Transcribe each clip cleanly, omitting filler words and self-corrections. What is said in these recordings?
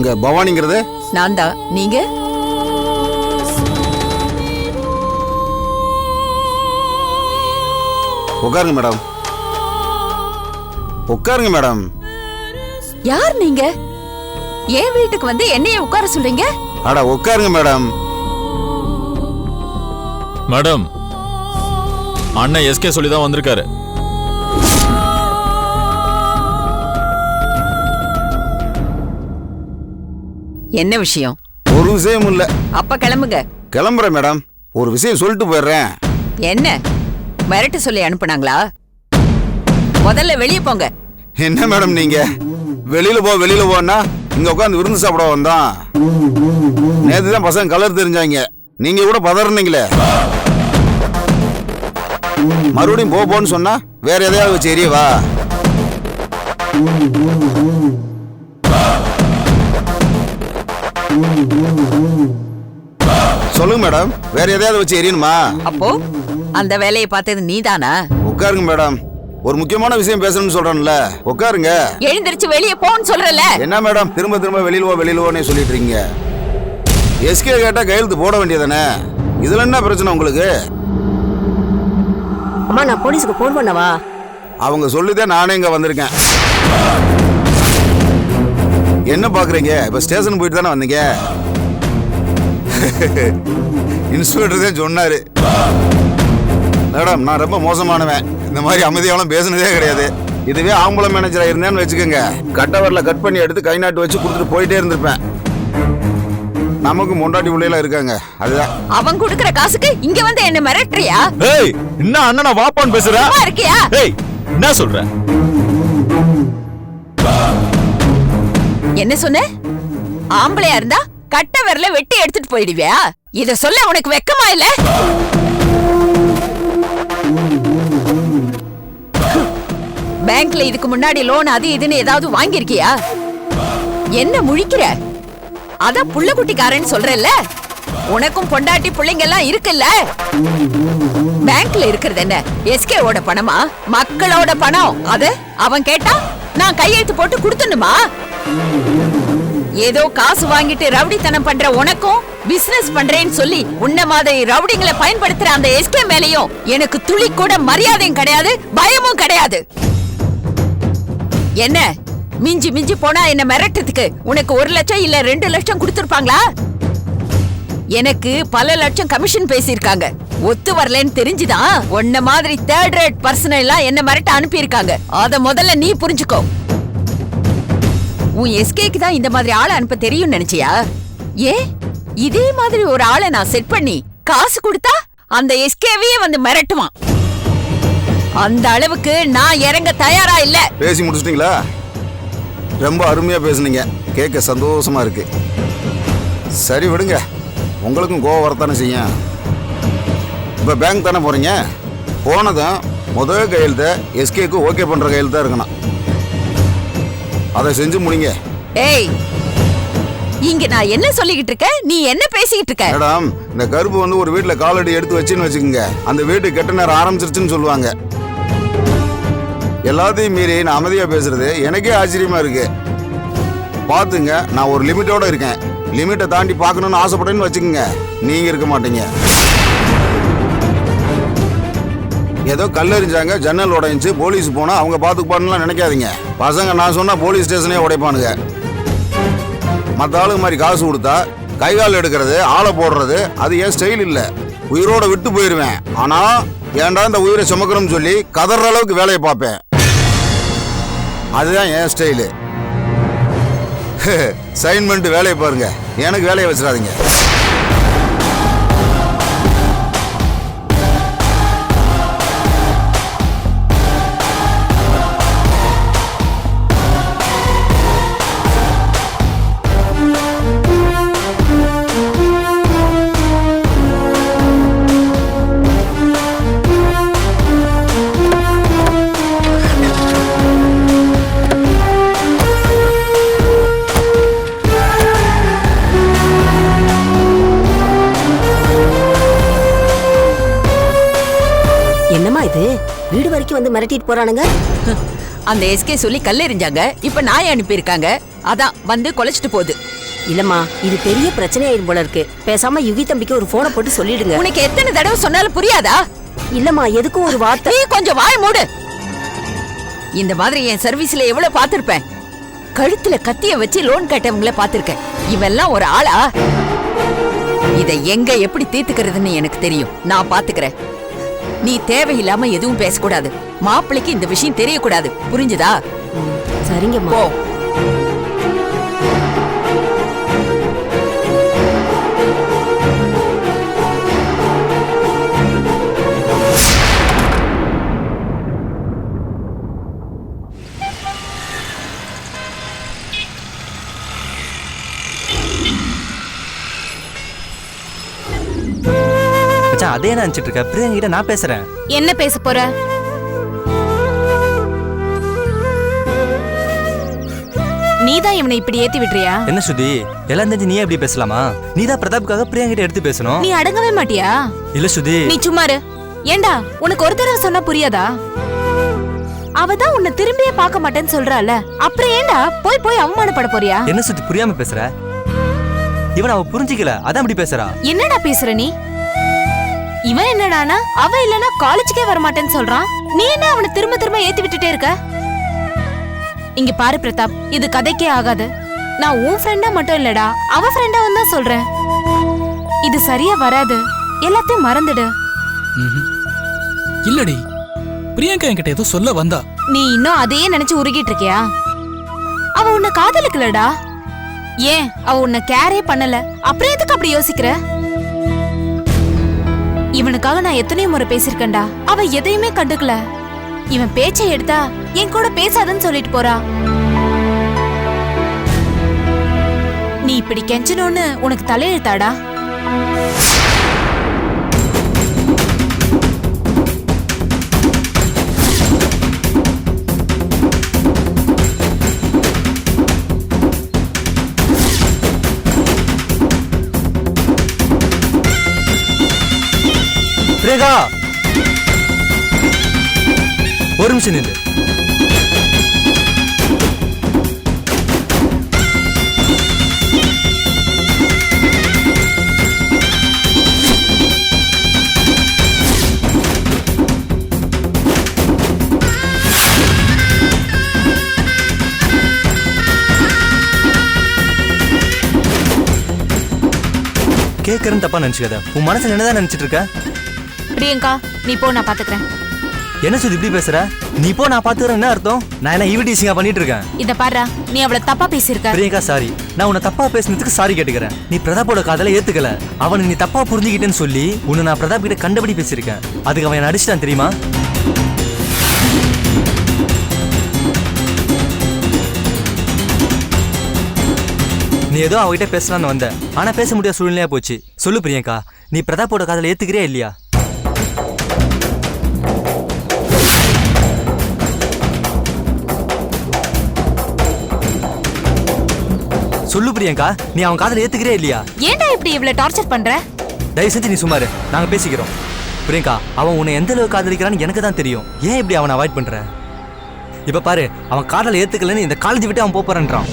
அங்க பவானிங்கிறது நான் தான். நீங்க? உட்காருங்க மேடம். உட்காருங்க மேடம். யார் நீங்க? என் வீட்டுக்கு வந்து என்னைய உட்கார சொல்றீங்க? அட உட்காருங்க மேடம். மேடம், அண்ணன் எஸ்கே சொல்லி தான் வந்திருக்காரு. என்ன விஷயம்? ஒரு விஷயம் இல்ல. அப்ப கிளம்புங்க. கிளம்புறேன் மேடம். ஒரு விஷயம் சொல்லிட்டு போயிடுறேன். என்ன மிரட்டு சொல்லி அனுப்புனாங்களா? முதல்ல வெளியே போங்க. என்ன மேடம் நீங்க வெளியில போனா இங்க உட்காந்து விருந்து சாப்பிட வந்தான். நேத்து தான் பசங்க கலர் தெரிஞ்சாங்க. நீங்க கூட பதறனீங்களே. மறுபடியும் போன்னு சொன்னா வேற எதையாவது வச்சு எரியவா? சொல்லுங்க மேடம், வேற எதையாவது வச்சு எரியணுமா? அப்போ அந்த வேலையை பார்த்தது நீதானா? உட்காருங்க மேடம். ஒரு முக்கியமான விஷயம் பேசணும்னு சொல்றேன்ல, உட்காருங்க. எழுந்திருச்சு வெளியே போன்னு சொல்றல. என்ன மேடம் திரும்ப திரும்ப வெளியில சொல்லிட்டு இருக்கீங்க? எஸ்கே கேட்டா கையெழுத்து போட வேண்டியதானே? இதுல என்ன பிரச்சனை உங்களுக்கு? அம்மா, நான் போலீஸ்க்கு போன் பண்ணவா? அவங்க சொல்லிதான் நானே இங்க வந்திருக்கேன். என்ன பாக்குறீங்க? இப்ப ஸ்டேஷன் போயிட்டு தானே வந்தீங்க. இன்ஸ்பெக்டர் தான் சொன்னாரு. மேடம், நான் ரொம்ப மோசமானவன். இந்த மாதிரி அமைதியாலும் பேசுனதே கிடையாது. இதுவே ஆம்பளை மேனேஜரா இருந்தேன்னு வச்சுக்கோங்க, கட்டவரில் கட் பண்ணி எடுத்து கை நாட்டு வச்சு கொடுத்துட்டு போயிட்டே இருந்திருப்பேன். நமக்கு முண்டாட்டி பிள்ளைலாம் இருக்காங்க. அதுதான். அவன் கொடுக்கிற காசுக்கு இங்க வந்து என்ன மிரட்டுறியா? ஏய், என்ன அண்ணனா வாப்பான்னு பேசுற? இருக்கியா? ஏய், என்ன சொல்ற? என்ன சொன்ன? ஆம்பளையா இருந்தா கட்ட விரல வெட்டி எடுத்துட்டு போயிடுவியா? இத சொல்ல உனக்கு வெக்கமா இல்ல? பேங்க்ல இதுக்கு முன்னாடி லோன் அது இதுன்னு ஏதாவது வாங்கிருக்கியா? என்ன முழிக்கிற? அத புள்ள குட்டிக்காரன்னு சொல்றல்ல. உனக்கும் பொண்டாட்டி பிள்ளைங்க எல்லாம் இருக்குல்ல. பேங்க்ல இருக்கிறது என்ன எஸ்கே ஓட பணமா? மக்களோட பணம். அது அவன் கேட்டா நான் கையெழுத்து போட்டு கொடுத்துணுமா? ஏதோ காசு வாங்கிட்டு ரவுடித்தனம் பண்ற உனக்கும் பிசினஸ் பண்றேன்னு சொல்லி உன்ன மாதிரி ரவுடிங்களை பயன்படுத்துற அந்த எஸ்கே மேலையும் எனக்கு துளி கூட மரியாதையும் கிடையாது, பயமும் கிடையாது. என்ன மிஞ்சி மிஞ்சி போனா என்ன மிரட்டத்துக்கு உனக்கு 1 லட்சம் இல்ல 2 லட்சம் கொடுத்திருப்பாங்களா? எனக்கு பல லட்சம் கமிஷன் பேசியிருக்காங்க. ஒத்து வரலன்னு தெரிஞ்சுதான் உன்ன மாதிரி 3rd rate பர்சன் எல்லாம் என்ன மிரட்ட அனுப்பியிருக்காங்க. அத முதல்ல நீ புரிஞ்சுக்கோ. உன் எஸ்கேக்கு தான் இந்த மாதிரி ஆளை அனுப்ப தெரியும் நினைச்சியா? இதே மாதிரி ஒரு ஆளை நான் செட் பண்ணி காசு கொடுத்தா அந்த எஸ்கேவே வந்து மிரட்டுவான். அந்த அளவுக்கு நான் இறங்க தயாரா இல்ல. பேசி முடிச்சிட்டீங்களா? ரொம்ப அருமையா பேசுனீங்க. கேட்க சந்தோஷமா இருக்கு. சரி விடுங்க, உங்களுக்கும் கோவம் வரத்தானே செய்யும். இப்ப பேங்க் தானே போறீங்க. போனதும் முதல் கையெழுத்த எஸ்கேக்கு ஓகே பண்ற கையெழுத்தா இருக்கணும். அதை செஞ்சு முடிங்க. ஏய், இங்க நான் என்ன சொல்லிக்கிட்டு இருக்க, நீ என்ன பேசிக்கிட்டு இருக்க? மேடம், இந்த கருப்பு வந்து ஒரு வீட்டுல காலடி எடுத்து வச்சுன்னு வச்சுக்கோங்க, அந்த வீட்டு கெட்ட நேரம் ஆரம்பிச்சிருச்சுன்னு சொல்லுவாங்க. எல்லாத்தையும் மீறி நான் அமைதியா பேசுறது எனக்கே ஆச்சரியமா இருக்கு. பாத்துங்க, நான் ஒரு லிமிட்டோட இருக்கேன். லிமிட்டை தாண்டி பார்க்கணும்னு ஆசைப்பட்டேன்னு வச்சுக்கோங்க, நீங்க இருக்க மாட்டீங்க. ஏதோ கல்லெறிஞ்சாங்க, ஜன்னல் உடைஞ்சு போலீஸ் போனா அவங்க பாத்துப்பானுலாம் நினைக்காதீங்க. பசங்க நான் சொன்னா போலீஸ் ஸ்டேஷனே உடைப்பானுங்க. மற்ற ஆளுங்க மாதிரி காசு கொடுத்தா கைகால் எடுக்கிறது, ஆளை போடுறது அது என் ஸ்டைல் இல்ல. உயிரோட விட்டு போயிருவேன். ஆனா ஏன்டா இந்த உயிரை சுமக்கணும்னு சொல்லி கதற அளவுக்கு வேலையை பார்ப்பேன். அதுதான் என் ஸ்டைலு. சைன் பண்ணிட்டு வேலையை பாருங்க, எனக்கு வேலையை வச்சிடாதீங்க. வீடு வரைக்கும் வந்து மிரட்டிட்டு போறானுங்க. அந்த எஸ்கே சொல்லி கல்லெறிஞ்சாங்க, இப்ப நாய் அனுப்பி இருக்காங்க. அதான் வந்து கொலைச்சிட்டு போகுது. இல்லம்மா இது பெரிய பிரச்சனையாயிரும் போல இருக்கு. பேசாம யுகி தம்பிக்கு ஒரு போனை போட்டு சொல்லிடுங்க. உனக்கு எத்தனை தடவை சொன்னாலும் புரியாதா? இல்லம்மா எதுக்கும் ஒரு வார்த்தை. நீ கொஞ்சம் வாய் மூடு. இந்த மாதிரி என் சர்வீஸ்ல எவ்வளவு பாத்திருப்பேன். கழுத்துல கத்திய வச்சு லோன் கேட்டவங்கள பாத்திருக்கேன். இவெல்லாம் ஒரு ஆளா? இத எங்க எப்படி தீர்த்துக்கிறதுன்னு எனக்கு தெரியும். நான் பாத்துக்கிறேன். நீ தேவையில்லாம எதுவும் பேசக்கூடாது. மாப்பிளைக்கு இந்த விஷயம் தெரியக்கூடாது. புரிஞ்சுதா? சரிங்கம்மா. போ. அதே நினைச்சிட்டு இருக்க. பிரியங்கா கிட்ட நான் பேசுறேன். என்ன பேச போற? நீதான் இவனை இப்படி ஏத்தி விடுறியா? என்ன சுதி, எல்லாம் தெரிஞ்சு நீயே எப்படி பேசலாமா? நீதான் பிரதாப்புக்காக பிரியங்கா கிட்ட எடுத்து பேசணும். நீ அடங்கவே மாட்டியா? இல்ல சுதி, நீ சும்மாரு. ஏண்டா உனக்கு ஒரு தடவை சொன்னா புரியாதா? அவதான் உன்னை திரும்பியே பார்க்க மாட்டேன்னு சொல்றால, அப்புறம் ஏண்டா போய் போய் அவமானப்பட போறியா? என்ன சுதி புரியாம பேசுற? இவன் அவ புரிஞ்சிக்கல, அதான் அப்படி பேசுறா. என்னடா பேசுற நீ? இவன் என்னடானா அவ இல்லனா காலேஜுக்கே வர மாட்டேன்னு சொல்றான். நீ என்ன அவனை திரும்ப திரும்ப ஏத்தி விட்டுட்டே இருக்க? இங்க பாரு பிரதாப், இது கதைக்கே ஆகாது. நான் உன் ஃப்ரெண்டா மட்டும் இல்லடா, அவ ஃப்ரெண்டா வந்தா சொல்றேன். இது சரியா வராது. எல்லாத்தையும் மறந்துடு. இல்லடி, பிரியங்கா என்கிட்ட ஏதோ சொல்ல வந்தா. நீ இன்னும் அதையே நினைச்சு உருகிட்டு இருக்கியா? அவ உன்னை காதலிக்கலடா. ஏன் அவ உன்னை கேரே பண்ணல, அப்புறம் எதுக்கு அப்படி யோசிக்கிற? இவனுக்காக நான் எத்தனையோ முறை பேசிருக்கேன்டா. அவ எதையுமே கண்டுக்கல. இவன் பேச்சை எடுத்தா என் கூட பேசாதன்னு சொல்லிட்டு போறா. நீ இப்படி கெஞ்சணும்னு உனக்கு தலையெழுத்தாடா? பிரியங்கா ஒரு நிமிஷம் நில்லு. கேக்குறேன்னு தப்பா நினைச்சுக்காத. உன் மனசுல என்னதான் நினைச்சிட்டு இருக்க? பிரியங்கா நீ போ, நான் பாத்துக்கிறேன். என்ன சுதி இப்படி பேசுற? நீ போ, நான் பாத்துக்கிறேன். என்ன அர்த்தம்? நான் என்ன ஈவிடிசிங்கா பண்ணிட்டு இருக்கேன்? இத பாரு, நீ அவளை தப்பா பேசியிருக்க. பிரியங்கா சாரி, நான் உன்னை தப்பா பேசினதுக்கு சாரி கேட்டுக்கிறேன். நீ பிரதாப்போட காதலை ஏத்துக்கல. அவனை நீ தப்பா புரிஞ்சுக்கிட்டேன்னு சொல்லி உன்னை நான் பிரதாப் கிட்ட கண்டபடி பேசியிருக்கேன். அதுக்கு அவன் அடிச்சிட்டான் தெரியுமா? நீ ஏதோ அவகிட்ட பேசலான்னு வந்த, ஆனா பேச முடியாத சூழ்நிலையா போச்சு. சொல்லு பிரியங்கா, நீ பிரதாப்போட காதலை ஏத்துக்கிறியா இல்லையா? சொல்லு பிரியங்கா, நீ அவன் காதலை ஏத்துக்கிறியா இல்லையா? ஏன்டா இப்படி இவ்வளவு டார்ச்சர் பண்ற? தயவு செஞ்சு நீ சும்மாரு, நாங்க பேசிக்கிறோம். பிரியங்கா, அவன் உன்னை எந்த அளவுக்கு காதலிக்கிறான்னு எனக்கு தான் தெரியும். ஏன் இப்படி அவனை அவாய்ட் பண்ற? இப்ப பாரு, அவன் காதலை ஏத்துக்கலன்னு இந்த காலேஜ் விட்டு அவன் போறான்றான்.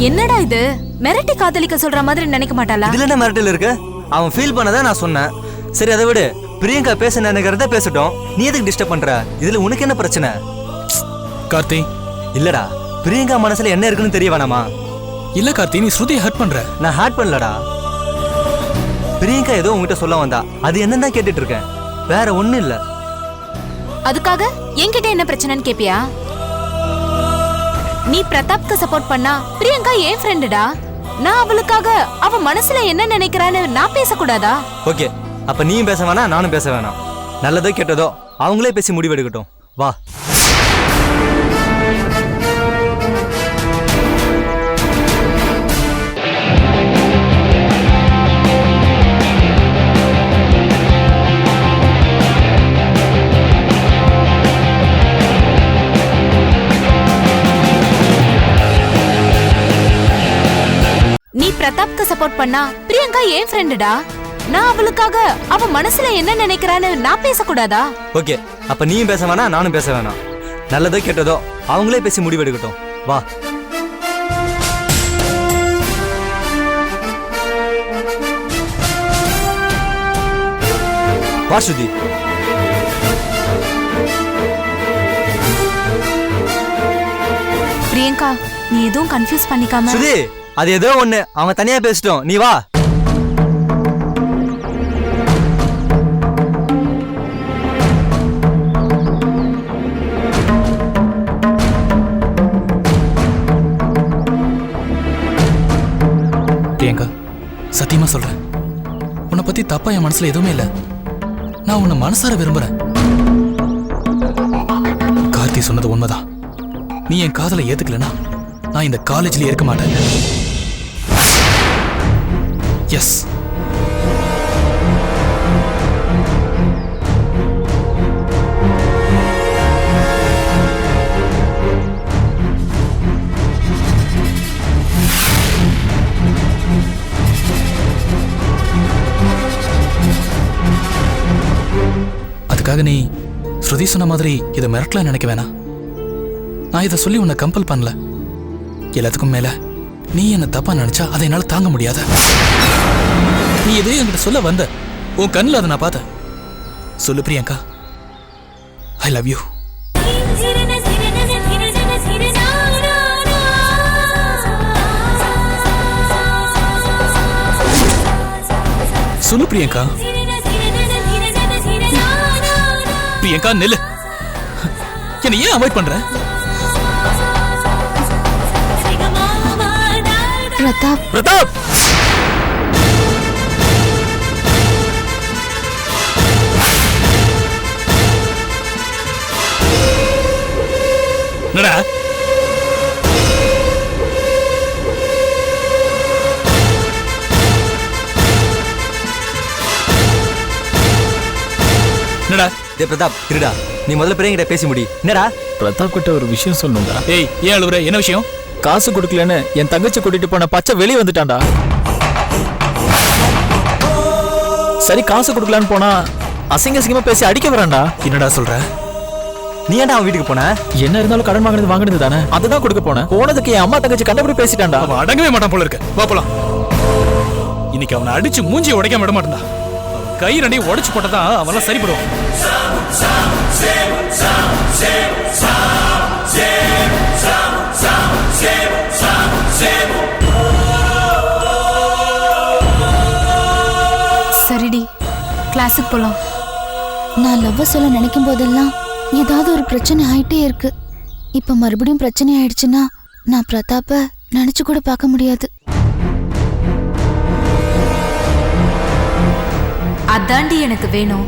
என்னடா இது, மிரட்டி காதலிக்க சொல்ற மாதிரி நினைக்க மாட்டாளா? இதுல என்ன மிரட்டல் இருக்கு? அவன் ஃபீல் பண்ணதை நான் சொன்னேன். சரி, அதை விடு. பிரியங்கா பேச நினைக்கிறத பேசட்டும். நீ எதுக்கு டிஸ்டர்ப் பண்ற? இதுல உனக்கு என்ன பிரச்சனை? கார்த்தி, இல்லடா, பிரியங்கா மனசுல என்ன இருக்குன்னு தெரிய வேணாமா? இல்ல கார்த்தி, நீ ஸ்ருதியை ஹர்ட் பண்ற. நான் ஹர்ட் பண்ணலடா. பிரியங்கா ஏதோ உங்ககிட்ட சொல்ல வந்தா, அது என்னன்னு தான் கேட்டுட்டு இருக்கேன். வேற ஒண்ணும் இல்ல. அதுக்காக என்கிட்ட என்ன பிரச்சனைன்னு கேப்பியா? நீ பிரதாப்க்கு சப்போர்ட் பண்ணா பிரியங்கா என் ஃப்ரெண்டுடா. நான் அவளுக்காக அவ மனசுல என்ன நினைக்கிறான்னு நான் பேசக்கூடாதா? ஓகே, அப்ப நீயும் பேச வேணாம், நானும் பேச வேணாம். நல்லதோ கெட்டதோ அவங்களே பேசி முடிவெடுக்கட்டும். வா. நீ பிரதாப்க்கு சப்போர்ட் பண்ணா பிரியங்கா என் ஃப்ரெண்டுடா. நான் அவளுக்காக அவ மனசுல என்ன நினைக்கிறான்னு நான் பேசக்கூடாதா? ஓகே, அப்ப நீயும் பேச வேணாம், நானும் பேச வேணாம். நல்லதோ கெட்டதோ அவங்களே பேசி முடிவெடுக்கட்டும். வா. வா ஸ்ருதி. பிரியங்கா, நீ எதுவும் கன்ஃபியூஸ் பண்ணிக்காம. ஸ்ருதி, அது ஏதோ ஒண்ணு, அவங்க தனியா பேசிட்டோம், நீ வா. பிரியங்கா, சத்தியமா சொல்றேன், உன்னை பத்தி தப்பா என் மனசுல எதுவுமே இல்ல. நான் உன்னை மனசார விரும்புறேன். கார்த்தி சொன்னது உண்மைதான். நீ என் காதலை ஏத்துக்கலனா நான் இந்த காலேஜ்ல இருக்க மாட்டேன். எஸ். அதுக்காக நீ ஸ்ருதி சொன்ன மாதிரி இதை மிரட்டலாம் நினைக்க வேணாம். நான் இதை சொல்லி உன்னை கம்பல் பண்ணல. எல்லாத்துக்கும் மேல நீ என்ன தப்பா நினைச்சா அதை என்னால தாங்க முடியாத. நீ இதே என்கிட்ட சொல்ல வந்த, உன் கண்ணில் அதை நான் பார்த்தேன். சொல்லு பிரியங்கா, ஐ லவ் யூ. சொல்லு பிரியங்கா. பிரியங்கா நில்லு. என்ன ஏன் அவாய்ட் பண்ற? பிரதாப், பிரதாப், என்னடா? என்னடா? டேய் பிரதாப், இருடா. நீ முதல்ல பிரியங்கிட்ட பேசி முடி. என்னடா? பிரதாப் கிட்ட ஒரு விஷயம் சொல்லணும்டா. ஏய், ஏன் அழுவுற? என்ன விஷயம்? காசு கொடுக்கலன்னு என் தங்கச்சி கூட்டிட்டு போன பச்சை வெளியே வந்துட்டான்டா. சரி, காசு கொடுக்கலான்னு போனா அசிங்க அசிங்கமா பேசி அடிக்க வரான்டா. என்னடா சொல்ற? நீ ஏன்டா அவன் வீட்டுக்கு போன? என்ன இருந்தாலும் கடன் வாங்கினது தானே, அதுதான் கொடுக்க போனேன். போனதுக்கு என் அம்மா தங்கச்சி கண்டபடி பேசிட்டான்டா. அவன் அடங்கவே மாட்டான் போல இருக்கு. வா போலாம். இன்னைக்கு அவனை அடிச்சு மூஞ்சியை உடைக்காம விட மாட்டான். கை ரெண்டையும் உடைச்சு போட்டதான் அவெல்லாம் சரிப்படுவான். சரிடி, கிளாஸுக்கு போலாம். நான் லவ் சொல்ல நினைக்கும் போதெல்லாம் ஏதாவது ஒரு பிரச்சனை ஆயிட்டே இருக்கு. இப்ப மறுபடியும் பிரச்சனை ஆயிடுச்சுன்னா நான் பிரதாப்ப நினைச்சு கூட பார்க்க முடியாது. அதாண்டி எனக்கு வேணும்.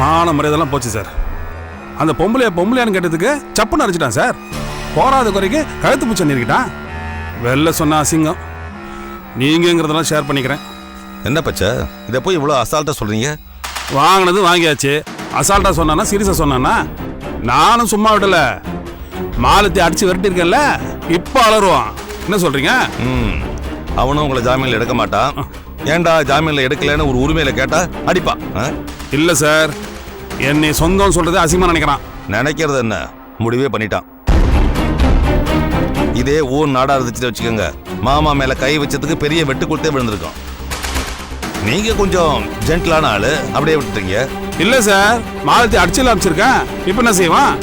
மான மரியாதைலாம் போச்சு சார். அந்த பொம்பளையான்னு கேட்டதுக்கு சப்புன்னு அரைச்சிட்டான் சார். போராத குறைக்கு கழுத்து பூச்சி நிறுக்கிட்டான். வெளில சொன்ன அசிங்கம். நீங்கிறதெல்லாம் ஷேர் பண்ணிக்கிறேன். என்ன பச்சை, இதை போய் இவ்வளோ அசால்ட்டாக சொல்கிறீங்க? வாங்கினது வாங்கியாச்சு. அசால்ட்டாக சொன்னானா சீரியஸாக சொன்னானா? நானும் சும்மா விடல. மாலத்தை அடிச்சு விரட்டிருக்கேன்ல, இப்போ அலருவான். என்ன சொல்றீங்க? அவனும் உங்களை ஜாமீனில் எடுக்க மாட்டான். ஏன்டா ஜாமீனில் எடுக்கலன்னு ஒரு உரிமையில கேட்டா அடிப்பான். இல்லை சார், என்னை சொந்தம் சொல்றது அசிங்கமா நினைக்கிறான். நினைக்கிறது என்ன, முடிவே பண்ணிட்டான். இதே ஊர் நாடா இருந்துச்சு வச்சுக்கோங்க, மாமா மேல கை வச்சதுக்கு பெரிய வெட்டுக்குழுத்தே விழுந்திருக்கும். நீங்க கொஞ்சம் ஜென்டிலான ஆளு, அப்படியே விட்டுட்டீங்க. இல்ல சார், மாலத்தை அடிச்சல அமைச்சிருக்கேன். இப்ப என்ன செய்வான்?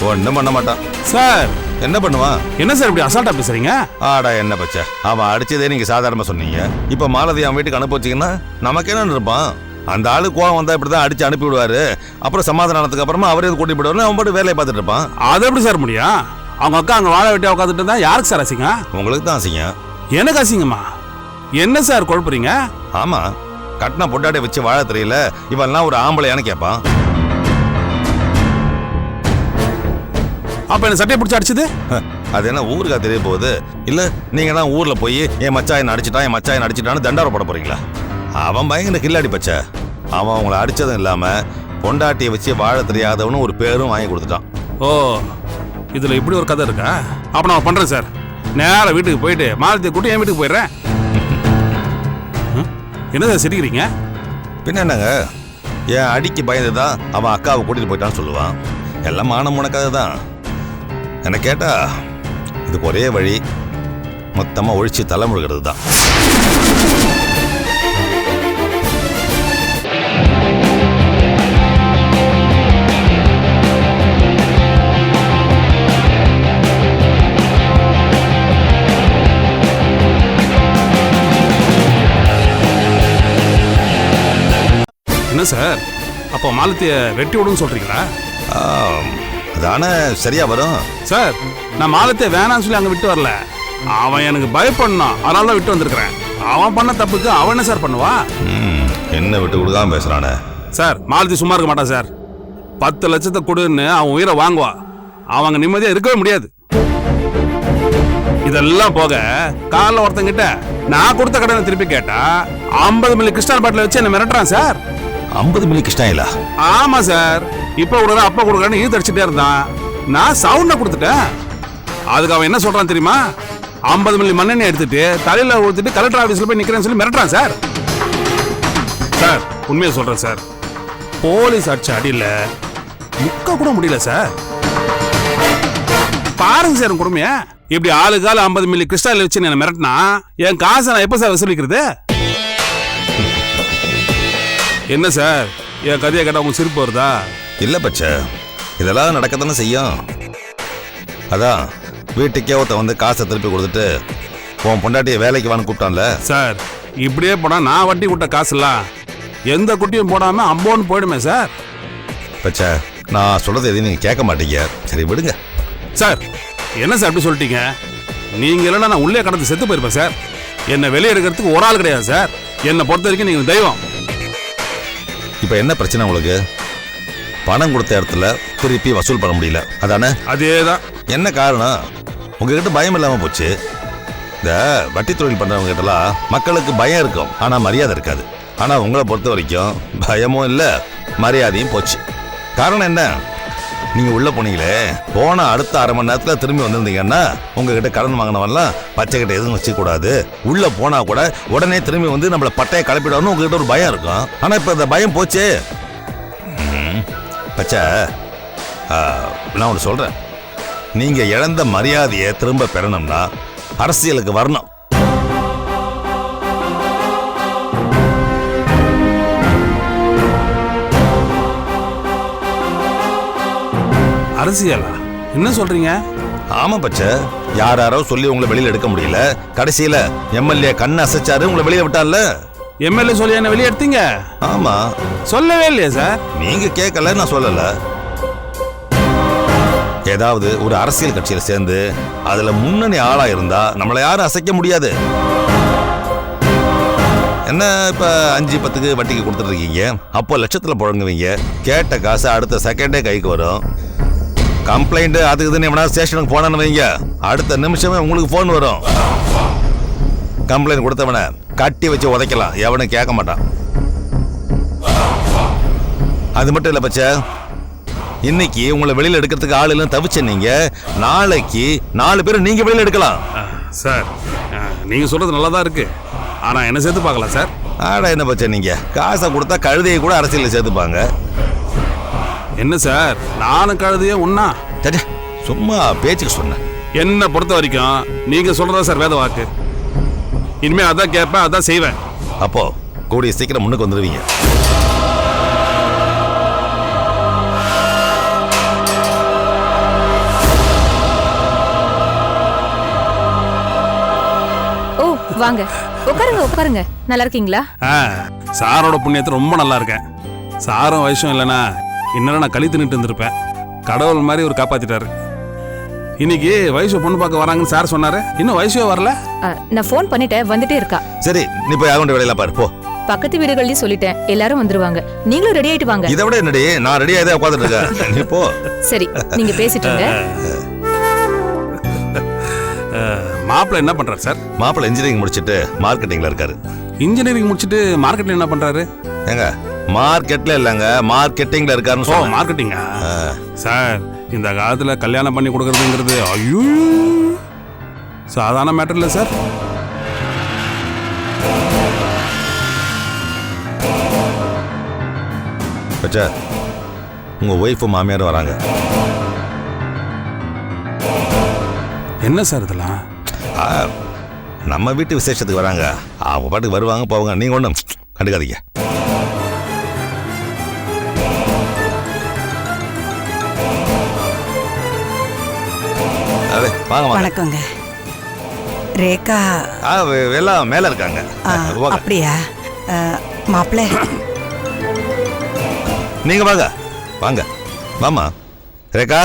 ஒன்றும் பண்ண மாட்டான் சார். என்ன பண்ணுவான்? என்ன சார் இப்படி அசால்ட்டா பேசுறீங்க? ஆடா என்ன பச்சை, அவன் அடிச்சதே நீங்க சாதாரணமா சொன்னீங்க. இப்ப மாலதி அவன் வீட்டுக்கு அனுப்பி வச்சீங்கன்னா நமக்கு என்ன இருப்பான்? அந்த ஆளு கோவம் வந்தா இப்படிதான் அடிச்சு அனுப்பி விடுவாரு. அப்புறம் சமாதானத்துக்கு அப்புறமா அவரே கூட்டி போயிடுவாரு. அவன் பாட்டு வேலையை பார்த்துட்டு இருப்பான். அது எப்படி சார் முடியும்? அவங்க அக்கா அங்க வாழ வெட்டியா உட்காந்துட்டு இருந்தா யாருக்கு சார் அசிங்க? உங்களுக்கு தான் அசிங்கம். எனக்கு அசிங்கமா? என்ன சார் குழப்பறீங்க? ஆமா, கட்டின பொட்டாட்டை வச்சு வாழ தெரியல, இவெல்லாம் ஒரு ஆம்பளையான்னு கேட்பான். அப்ப என்ன சட்டையை பிடிச்சி அடிச்சது? அது என்ன ஊருக்கா தெரிய போகுது? இல்ல நீங்க தான் ஊர்ல போய் என் மச்சாயன் அடிச்சிட்டான் என் மச்சாயன் அடிச்சிட்டான்னு தண்டாரம் போட போறீங்களா? அவன் பயங்கர கில்லாடி பச்சை. அவன் அவங்கள அடிச்சதும் இல்லாம பொண்டாட்டியை வச்சு வாழ தெரியாதவனு ஒரு பேரும் வாங்கி கொடுத்துட்டான். ஓ, இதுல இப்படி ஒரு கதை இருக்கா? அப்ப நான் பண்றேன் சார். நேரா வீட்டுக்கு போயிட்டு மாலத்தியை கூட்டி என் வீட்டுக்கு போயிடுறேன். என்ன சார் சிரிக்கிறீங்க? பின்ன என்னங்க, என் அடிக்கு பயந்துதான் அவன் அக்காவை கூட்டிட்டு போயிட்டான்னு சொல்லுவான். எல்லாம் மானம் முனக்காது தான். என்ன கேட்டா இதுக்கு ஒரே வழி, மொத்தமா ஒழிச்சு தலைமுழுகிறது தான். என்ன சார், அப்போ மாலத்தியை வெட்டி விடுன்னு சொல்றீங்களா? அதானே சரியா வரும். சார், நான் மாலத்தை வேணாம்னு சொல்லி அங்க விட்டு வரல. அவன் எனக்கு பயப்படணும், அதனால தான் விட்டு வந்திருக்கிறேன். அவன் பண்ண தப்புக்கு அவன் என்ன சார் பண்ணுவா? என்ன விட்டு கொடுக்காம பேசுறானே. சார், மாலத்தி சும்மா இருக்க மாட்டான் சார். 10 லட்சத்தை கொடுன்னு அவன் உயிரை வாங்குவா. அவங்க நிம்மதியா இருக்கவே முடியாது. இதெல்லாம் போக காலைல ஒருத்தங்கிட்ட நான் கொடுத்த கடனை திருப்பி கேட்டா 50 மில்லி கிறிஸ்டால் பாட்டில வச்சு என்ன மிரட்டுறான் சார். 50 மில்லி கிருஷ்ணாயிலா? ஆமா சார். இப்ப கொடுக்குறேன் அப்ப கொடுக்குறேன்னு ஈ தடிச்சுட்டே இருந்தான். நான் சவுண்ட கொடுத்துட்டேன். அதுக்கு அவன் என்ன சொல்றான் தெரியுமா? 50 மில்லி மண்ணெண்ணெய் எடுத்துட்டு தலையில ஊத்திட்டு கலெக்டர் ஆபீஸ்ல போய் நிக்கிறேன்னு சொல்லி மிரட்டுறான் சார். சார், உண்மையை சொல்றேன் சார். போலீஸ் அடிச்ச அடியில முக்க கூட முடியல சார். பாருங்க சார் கொடுமைய. இப்படி ஆளுக்கால 50 மில்லி கிறிஸ்டால் வச்சு என்ன மிரட்டினா என் காசை நான் எப்ப சார் வசூலிக்கிறது? என்ன சார், என் கதையை கேட்டா உங்களுக்கு சிரிப்பு வருதா? இல்ல பச்சை, இதெல்லாம் நடக்கத்தானே செய்யும். அதான் வீட்டுக்கே ஒருத்த வந்து காசை திருப்பி கொடுத்துட்டு உன் பொண்டாட்டியை வேலைக்கு வான்னு கூப்பிட்டான்ல சார். இப்படியே போனா நான் வட்டி விட்ட காசுலாம் எந்த குட்டியும் போடாம அம்போன்னு போயிடுமே சார். பச்சை, நான் சொல்றது எதையும் நீங்க கேட்க மாட்டீங்க. சரி விடுங்க சார். என்ன சார் அப்படி சொல்லிட்டீங்க? நீங்க இல்லைன்னா நான் உள்ளே கடந்து செத்து போயிருப்பேன் சார். என்னை வெளியே எடுக்கிறதுக்கு ஒரு ஆள் கிடையாது சார். என்னை பொறுத்த வரைக்கும் நீங்க தெய்வம். இப்ப என்ன பிரச்சனை உங்களுக்கு? பணம் கொடுத்த இடத்துல திருப்பி வசூல் பண்ண முடியல, அதானே? அதேதான். என்ன காரணம்? உங்ககிட்ட பயம் இல்லாம போச்சு. இந்த வட்டி தொழில் பண்றவங்க கிட்டலாம் மக்களுக்கு பயம் இருக்கும், ஆனா மரியாதை இருக்காது. ஆனா உங்களை பொறுத்த வரைக்கும் பயமும் இல்ல மரியாதையும் போச்சு. காரணம் என்ன? நீங்க உள்ள போனீங்களே, போன அடுத்த அரை மணி நேரத்துல திரும்பி வந்திருந்தீங்கன்னா உங்ககிட்ட கடன் வாங்கினவெல்லாம் பச்சை கிட்ட எதுவும் வச்சுக்க கூடாது, உள்ள போனா கூட உடனே திரும்பி வந்து நம்மள பட்டையை கிளப்பிடணும் உங்ககிட்ட ஒரு பயம் இருக்கும். ஆனா இப்ப இந்த பயம் போச்சு. பச்சை, நான் ஒன்று சொல்றேன். நீங்க இழந்த மரியாதையை திரும்ப பெறணும்னா அரசியலுக்கு வரணும். அரசியலா? என்ன சொல்றீங்க? ஆமா பச்சை, யாரோ சொல்லி உங்களை வெளியில எடுக்க முடியல. கடைசியில எம்எல்ஏ கண்ணு அசைச்சாரு, உங்களை வெளியில விட்டார்ல. எம்எல்ஏ சொல்லி என்ன வெளியே எடுத்தீங்க? ஆமா. சொல்லவே இல்லையா சார்? நீங்க கேட்கல, நான் சொல்லல. ஏதாவது ஒரு அரசியல் கட்சியில சேர்ந்து அதுல முன்னணி ஆளா இருந்தா நம்மளை யாரும் அசைக்க முடியாது. என்ன இப்ப 5-10க்கு வட்டிக்கு கொடுத்துட்டு இருக்கீங்க, அப்போ லட்சத்துல புழங்குவீங்க. கேட்ட காசு அடுத்த செகண்டே கைக்கு வரும். கம்ப்ளைண்ட் அதுக்கு இதுன்னு எவனா ஸ்டேஷனுக்கு போனான்னு வைங்க, அடுத்த நிமிஷமே உங்களுக்கு போன் வரும். கம்ப்ளைண்ட் கொடுத்தவனை கட்டி வச்சு உதைக்கலாம், எவனும் கேட்க மாட்டான். அது மட்டும் இல்ல பச்சை, இன்னைக்கு உங்களை வெளியில எடுக்கிறதுக்கு ஆள் இல்லைன்னு தவிச்ச நீங்க, நாளைக்கு 4 பேர் நீங்க வெளியில எடுக்கலாம். சார், நீங்க சொல்றது நல்லா தான் இருக்கு, ஆனா என்ன சேர்த்து பார்க்கலாம் சார். ஆடா என்ன பச்சை, நீங்க காசை கொடுத்தா கழுதையை கூட அரசியலில் சேர்த்துப்பாங்க. என்ன சார், நானும் கழுதையே ஒன்னா? சும்மா பேச்சுக்கு சொன்னேன். என்ன பொறுத்த வரைக்கும் நீங்க சொல்றதா சார் வேத வாக்கு. இனிமே அதான் கேட்பேன், அதான் செய்வேன். அப்போ கூடிய சீக்கிரம் முன்னுக்கு வந்துடுவீங்க. ஓ வாங்க, உட்காருங்க உட்காருங்க. நல்லா இருக்கீங்களா? சாரோட புண்ணியத்தை ரொம்ப நல்லா இருக்கேன். சாரும் வயசும் இல்லைன்னா இன்னும் நான் களி தின்னுட்டு இருந்திருப்பேன். கடவுள் மாதிரி ஒரு காப்பாத்திட்டாரு. இன்னைக்கு வயசு பொண்ணு பார்க்க வராங்கன்னு சார் சொன்னாரு. இன்னும் வயசே வரல. நான் ஃபோன் பண்ணிட்டேன், வந்துட்டே இருக்கா. சரி, நீ போய் ஆகண்ட வேலையில பாரு போ. பக்கத்து வீடுகள்லயும் சொல்லிட்டேன், எல்லாரும் வந்துருவாங்க. நீங்களும் ரெடி ஆயிட்டு வாங்க. இதை விட என்னடி, நான் ரெடியா தான் உட்காந்துட்டு இருக்கேன். நீ போ. சரி, நீங்க பேசிட்டு இருங்க. மாப்பிள்ளை என்ன பண்றாரு சார்? மாப்பிள்ளை இன்ஜினியரிங் முடிச்சிட்டு மார்க்கெட்டிங்ல இருக்காரு. இன்ஜினியரிங் முடிச்சிட்டு மார்க்கெட்ல என்ன பண்றாரு? ஏங்க மார்க்கெட்ல இல்லங்க, மார்க்கெட்டிங்ல இருக்காருன்னு ஓ சொல்றேன். மார்க்கெட்டிங்கா? சார் இந்த காலத்துல கல்யாணம் பண்ணி கொடுக்கறதுங்கிறது ஐயோ சாதாரண மேட்டர் இல்லை சார். பச்சா, உங்க ஒய்ஃபும் மாமியாரும் வராங்க. என்ன சார் இதெல்லாம்? நம்ம வீட்டு விசேஷத்துக்கு வராங்க. அவங்க பாட்டுக்கு வருவாங்க போவாங்க. நீங்க ஒன்றும் கண்டுக்காதீங்க. அதே வாங்க வாங்க. வணக்கங்க. ரேகா எல்லாம் மேல இருக்காங்க. அப்படியா? மாப்பிள்ளை நீங்க வாங்க வாங்க. வாமா ரேகா.